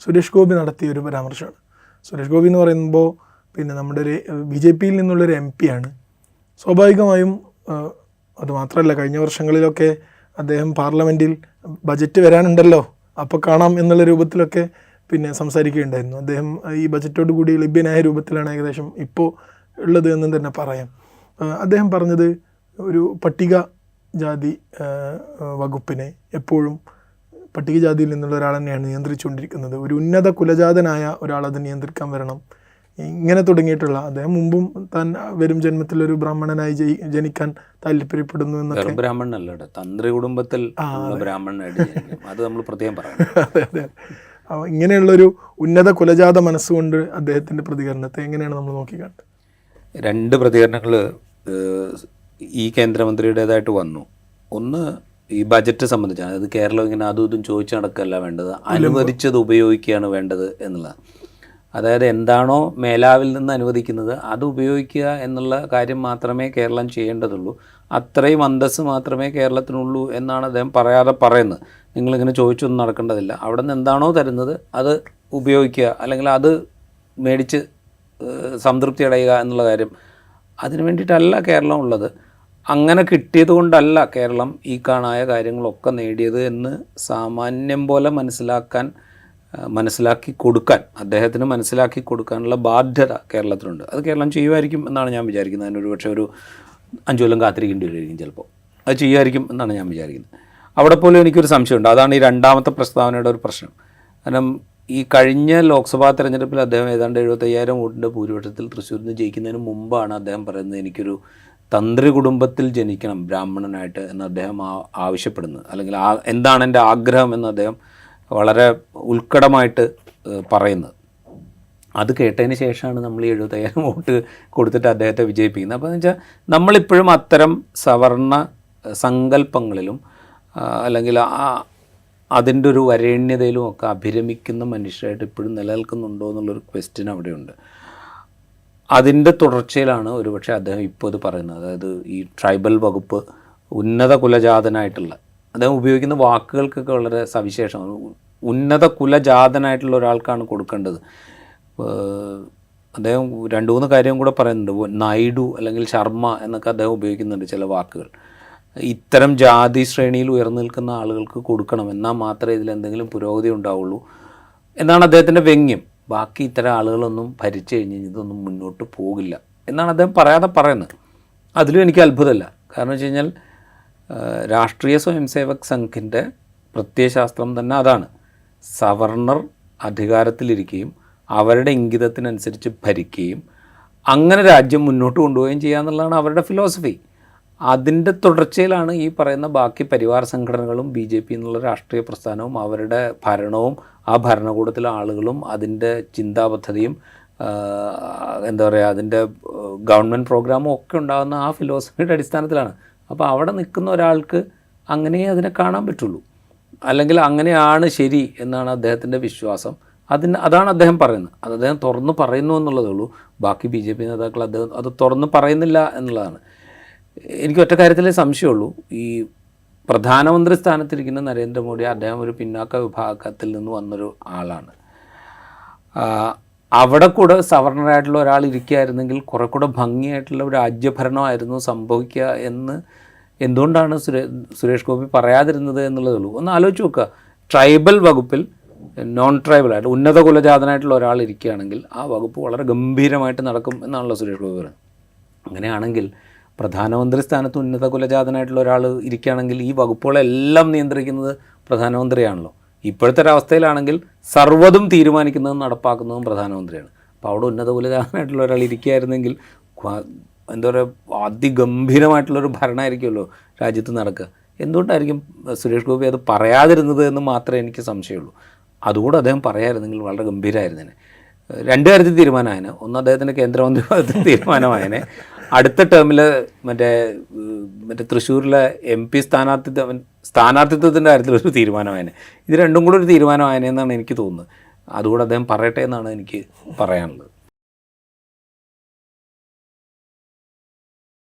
സുരേഷ് ഗോപി നടത്തിയ ഒരു പരാമർശമാണ്. സുരേഷ് ഗോപി എന്ന് പറയുമ്പോൾ പിന്നെ നമ്മുടെ ഒരു BJPയിൽ നിന്നുള്ളൊരു MP ആണ്. സ്വാഭാവികമായും അതുമാത്രമല്ല, കഴിഞ്ഞ വർഷങ്ങളിലൊക്കെ അദ്ദേഹം പാർലമെൻറ്റിൽ ബജറ്റ് വരാനുണ്ടല്ലോ അപ്പോൾ കാണാം എന്നുള്ള രൂപത്തിലൊക്കെ പിന്നെ സംസാരിക്കുകയുണ്ടായിരുന്നു. അദ്ദേഹം ഈ ബജറ്റോട് കൂടി ലഭ്യനായ രൂപത്തിലാണ് ഏകദേശം ഇപ്പോൾ ഉള്ളത് എന്ന് തന്നെ പറയാം. അദ്ദേഹം പറഞ്ഞത് ഒരു പട്ടികജാതി വകുപ്പിനെ എപ്പോഴും പട്ടികജാതിയിൽ നിന്നുള്ള ഒരാൾ തന്നെയാണ് നിയന്ത്രിച്ചുകൊണ്ടിരിക്കുന്നത്. ഒരു ഉന്നത കുലജാതനായ ഒരാളത് നിയന്ത്രിക്കാൻ വരണം, ഇങ്ങനെ തുടങ്ങിയിട്ടുള്ള. അദ്ദേഹം മുമ്പും താൻ വരും ജന്മത്തിലൊരു ബ്രാഹ്മണനായി ജനിക്കാൻ താല്പര്യപ്പെടുന്നു എന്നൊക്കെ. ബ്രാഹ്മണനല്ല, തന്ത്രി കുടുംബത്തിൽ ബ്രാഹ്മണനായിട്ട് അത് നമ്മൾ പ്രത്യേകം പറയാം. അതെ അതെ. ഇങ്ങനെയുള്ളൊരു ഉന്നത കുലജാത മനസ്സുകൊണ്ട് അദ്ദേഹത്തിൻ്റെ പ്രതികരണത്തെ എങ്ങനെയാണ് നമ്മൾ നോക്കിക്കാണുന്നത്? രണ്ട് പ്രതികരണങ്ങൾ ഈ കേന്ദ്രമന്ത്രിയുടേതായിട്ട് വന്നു. ഒന്ന് ഈ ബജറ്റ് സംബന്ധിച്ചാണ്. അത് കേരളം ഇങ്ങനെ അതും ഇതും ചോദിച്ചു നടക്കുകയല്ല വേണ്ടത്, അനുവദിച്ചത് ഉപയോഗിക്കുകയാണ് വേണ്ടത് എന്നുള്ളതാണ്. അതായത് എന്താണോ മേലാവിൽ നിന്ന് അനുവദിക്കുന്നത് അത് ഉപയോഗിക്കുക എന്നുള്ള കാര്യം മാത്രമേ കേരളം ചെയ്യേണ്ടതുള്ളൂ. അത്രയും അന്തസ്സ് മാത്രമേ കേരളത്തിനുള്ളൂ എന്നാണ് അദ്ദേഹം പറയാതെ പറയുന്നത്. നിങ്ങളിങ്ങനെ ചോദിച്ചൊന്നും നടക്കേണ്ടതില്ല, അവിടെ നിന്ന് എന്താണോ തരുന്നത് അത് ഉപയോഗിക്കുക, അല്ലെങ്കിൽ അത് മേടിച്ച് സംതൃപ്തി അടയുക എന്നുള്ള കാര്യം. അതിനു വേണ്ടിയിട്ടല്ല കേരളം ഉള്ളത്. അങ്ങനെ കിട്ടിയത് കൊണ്ടല്ല കേരളം ഈ കാണായ കാര്യങ്ങളൊക്കെ നേടിയത് എന്ന് സാമാന്യം പോലെ മനസ്സിലാക്കി കൊടുക്കാൻ, അദ്ദേഹത്തിന് മനസ്സിലാക്കി കൊടുക്കാനുള്ള ബാധ്യത കേരളത്തിനുണ്ട്. അത് കേരളം ചെയ്യുമായിരിക്കും എന്നാണ് ഞാൻ വിചാരിക്കുന്നത്. അതിനൊരു പക്ഷേ ഒരു 5 കൊല്ലം കാത്തിരിക്കേണ്ടി വരുമായിരിക്കും, ചിലപ്പോൾ അത് ചെയ്യുമായിരിക്കും എന്നാണ് ഞാൻ വിചാരിക്കുന്നത്. അവിടെ പോലും എനിക്കൊരു സംശയമുണ്ട്. അതാണ് ഈ രണ്ടാമത്തെ പ്രസ്താവനയുടെ ഒരു പ്രശ്നം. കാരണം ഈ കഴിഞ്ഞ ലോക്സഭാ തെരഞ്ഞെടുപ്പിൽ അദ്ദേഹം ഏതാണ്ട് 75,000 വോട്ടിൻ്റെ ഭൂരിപക്ഷത്തിൽ തൃശ്ശൂരിൽ നിന്ന് ജയിക്കുന്നതിന് മുമ്പാണ് അദ്ദേഹം പറയുന്നത് എനിക്കൊരു തന്ത്രി കുടുംബത്തിൽ ജനിക്കണം ബ്രാഹ്മണനായിട്ട് എന്ന് അദ്ദേഹം ആവശ്യപ്പെടുന്നത്, അല്ലെങ്കിൽ എന്താണ് എൻ്റെ ആഗ്രഹം എന്ന് അദ്ദേഹം വളരെ ഉത്കടമായിട്ട് പറയുന്നത്. അത് കേട്ടതിന് ശേഷമാണ് നമ്മൾ 75,000 വോട്ട് കൊടുത്തിട്ട് അദ്ദേഹത്തെ വിജയിപ്പിക്കുന്നത്. അപ്പോൾ എന്ന് വെച്ചാൽ നമ്മളിപ്പോഴും അത്തരം സവർണ സങ്കല്പങ്ങളിലും അല്ലെങ്കിൽ അതിൻ്റെ ഒരു വരേണ്യതയിലും ഒക്കെ അഭിരമിക്കുന്ന മനുഷ്യരായിട്ട് ഇപ്പോഴും നിലനിൽക്കുന്നുണ്ടോ എന്നുള്ളൊരു ക്വസ്റ്റ്യൻ അവിടെയുണ്ട്. അതിൻ്റെ തുടർച്ചയിലാണ് ഒരുപക്ഷെ അദ്ദേഹം ഇപ്പോൾ ഇത് പറയുന്നത്. അതായത് ഈ ട്രൈബൽ വകുപ്പ് ഉന്നത കുലജാതനായിട്ടുള്ള, അദ്ദേഹം ഉപയോഗിക്കുന്ന വാക്കുകൾക്കൊക്കെ വളരെ സവിശേഷമാണ്. ഉന്നത കുലജാതനായിട്ടുള്ള ഒരാൾക്കാണ് കൊടുക്കേണ്ടത്. അദ്ദേഹം 2-3 കാര്യം കൂടെ പറയുന്നുണ്ട്. നായിഡു അല്ലെങ്കിൽ ശർമ്മ എന്നൊക്കെ അദ്ദേഹം ഉപയോഗിക്കുന്നുണ്ട് ചില വാക്കുകൾ. ഇത്തരം ജാതി ശ്രേണിയിൽ ഉയർന്നു നിൽക്കുന്ന ആളുകൾക്ക് കൊടുക്കണം, എന്നാൽ മാത്രമേ ഇതിലെന്തെങ്കിലും പുരോഗതി ഉണ്ടാവുള്ളൂ എന്നാണ് അദ്ദേഹത്തിൻ്റെ വ്യംഗ്യം. ബാക്കി ഇത്തരം ആളുകളൊന്നും ഭരിച്ചു കഴിഞ്ഞ് ഇതൊന്നും മുന്നോട്ട് പോകില്ല എന്നാണ് അദ്ദേഹം പറയാതെ പറയുന്നത്. അതിലും എനിക്ക് അത്ഭുതമല്ല. കാരണം വെച്ച് കഴിഞ്ഞാൽ രാഷ്ട്രീയ സ്വയംസേവക് സംഘിൻ്റെ പ്രത്യയശാസ്ത്രം തന്നെ അതാണ്. സവർണർ അധികാരത്തിലിരിക്കുകയും അവരുടെ ഇംഗിതത്തിനനുസരിച്ച് ഭരിക്കുകയും അങ്ങനെ രാജ്യം മുന്നോട്ട് കൊണ്ടുപോവുകയും ചെയ്യുക എന്നുള്ളതാണ് അവരുടെ ഫിലോസഫി. അതിൻ്റെ തുടർച്ചയിലാണ് ഈ പറയുന്ന ബാക്കി പരിവാർ സംഘടനകളും BJP എന്നുള്ള രാഷ്ട്രീയ പ്രസ്ഥാനവും അവരുടെ ഭരണവും ആ ഭരണകൂടത്തിലെ ആളുകളും അതിൻ്റെ ചിന്താപദ്ധതിയും എന്താ പറയുക അതിൻ്റെ ഗവൺമെൻറ് പ്രോഗ്രാമും ഒക്കെ ഉണ്ടാകുന്ന ആ ഫിലോസഫിയുടെ അടിസ്ഥാനത്തിലാണ്. അപ്പോൾ അവിടെ നിൽക്കുന്ന ഒരാൾക്ക് അങ്ങനെ അതിനെ കാണാൻ പറ്റുള്ളൂ, അല്ലെങ്കിൽ അങ്ങനെയാണ് ശരി എന്നാണ് അദ്ദേഹത്തിൻ്റെ വിശ്വാസം. അതാണ് അദ്ദേഹം പറയുന്നത്. അത് അദ്ദേഹം തുറന്ന് പറയുന്നു എന്നുള്ളതേ ഉള്ളൂ. ബാക്കി BJP നേതാക്കൾ അദ്ദേഹം അത് തുറന്ന് പറയുന്നില്ല എന്നുള്ളതാണ്. എനിക്ക് ഒറ്റ കാര്യത്തിലേ സംശയമുള്ളൂ. ഈ പ്രധാനമന്ത്രി സ്ഥാനത്തിരിക്കുന്ന നരേന്ദ്രമോദി അദ്ദേഹം ഒരു പിന്നാക്ക വിഭാഗത്തിൽ നിന്ന് വന്നൊരു ആളാണ്. അവിടെ കൂടെ സവർണറായിട്ടുള്ള ഒരാൾ ഇരിക്കുകയായിരുന്നെങ്കിൽ കുറെ കൂടെ ഭംഗിയായിട്ടുള്ള ഒരു രാജ്യഭരണമായിരുന്നു സംഭവിക്കുക എന്ന് എന്തുകൊണ്ടാണ് സുരേഷ് ഗോപി പറയാതിരുന്നത് എന്നുള്ളതേ ഉള്ളൂ. ഒന്ന് ആലോചിച്ച് നോക്കുക. ട്രൈബൽ വകുപ്പിൽ നോൺ ട്രൈബലായിട്ട് ഉന്നത കുലജാതനായിട്ടുള്ള ഒരാൾ ഇരിക്കുകയാണെങ്കിൽ ആ വകുപ്പ് വളരെ ഗംഭീരമായിട്ട് നടക്കും എന്നാണല്ലോ സുരേഷ് ഗോപി പറയുന്നത്. അങ്ങനെയാണെങ്കിൽ പ്രധാനമന്ത്രി സ്ഥാനത്ത് ഉന്നത കുലജാതനായിട്ടുള്ള ഒരാൾ ഇരിക്കുകയാണെങ്കിൽ ഈ വകുപ്പുകളെല്ലാം നിയന്ത്രിക്കുന്നത് പ്രധാനമന്ത്രിയാണല്ലോ. ഇപ്പോഴത്തെ ഒരവസ്ഥയിലാണെങ്കിൽ സർവ്വതും തീരുമാനിക്കുന്നതും നടപ്പാക്കുന്നതും പ്രധാനമന്ത്രിയാണ്. അപ്പോൾ അവിടെ ഉന്നത കുലജാതനായിട്ടുള്ള ഒരാൾ ഇരിക്കുകയായിരുന്നെങ്കിൽ എന്താ പറയുക അതിഗംഭീരമായിട്ടുള്ളൊരു ഭരണമായിരിക്കുമല്ലോ രാജ്യത്ത് നടക്കുക. എന്തുകൊണ്ടായിരിക്കും സുരേഷ് ഗോപി അത് പറയാതിരുന്നത് എന്ന് മാത്രമേ എനിക്ക് സംശയമുള്ളൂ. അതുകൂടെ അദ്ദേഹം പറയാമായിരുന്നെങ്കിൽ വളരെ ഗംഭീരമായിരുന്നേനെ. 2 കാര്യത്തിൽ തീരുമാനമായേനെ. ഒന്ന് അദ്ദേഹത്തിൻ്റെ കേന്ദ്രമന്ത്രി പദത്തിൽ തീരുമാനമായേനെ. അടുത്ത ടേമിൽ മറ്റേ തൃശ്ശൂരിലെ MP സ്ഥാനാർത്ഥിത്വത്തിൻ്റെ കാര്യത്തിലൊരു തീരുമാനമായേനെ. ഇത് രണ്ടും കൂടെ ഒരു തീരുമാനമായേനെ എന്നാണ് എനിക്ക് തോന്നുന്നത്. അതുകൂടെ അദ്ദേഹം പറയട്ടെ എന്നാണ് എനിക്ക് പറയാനുള്ളത്.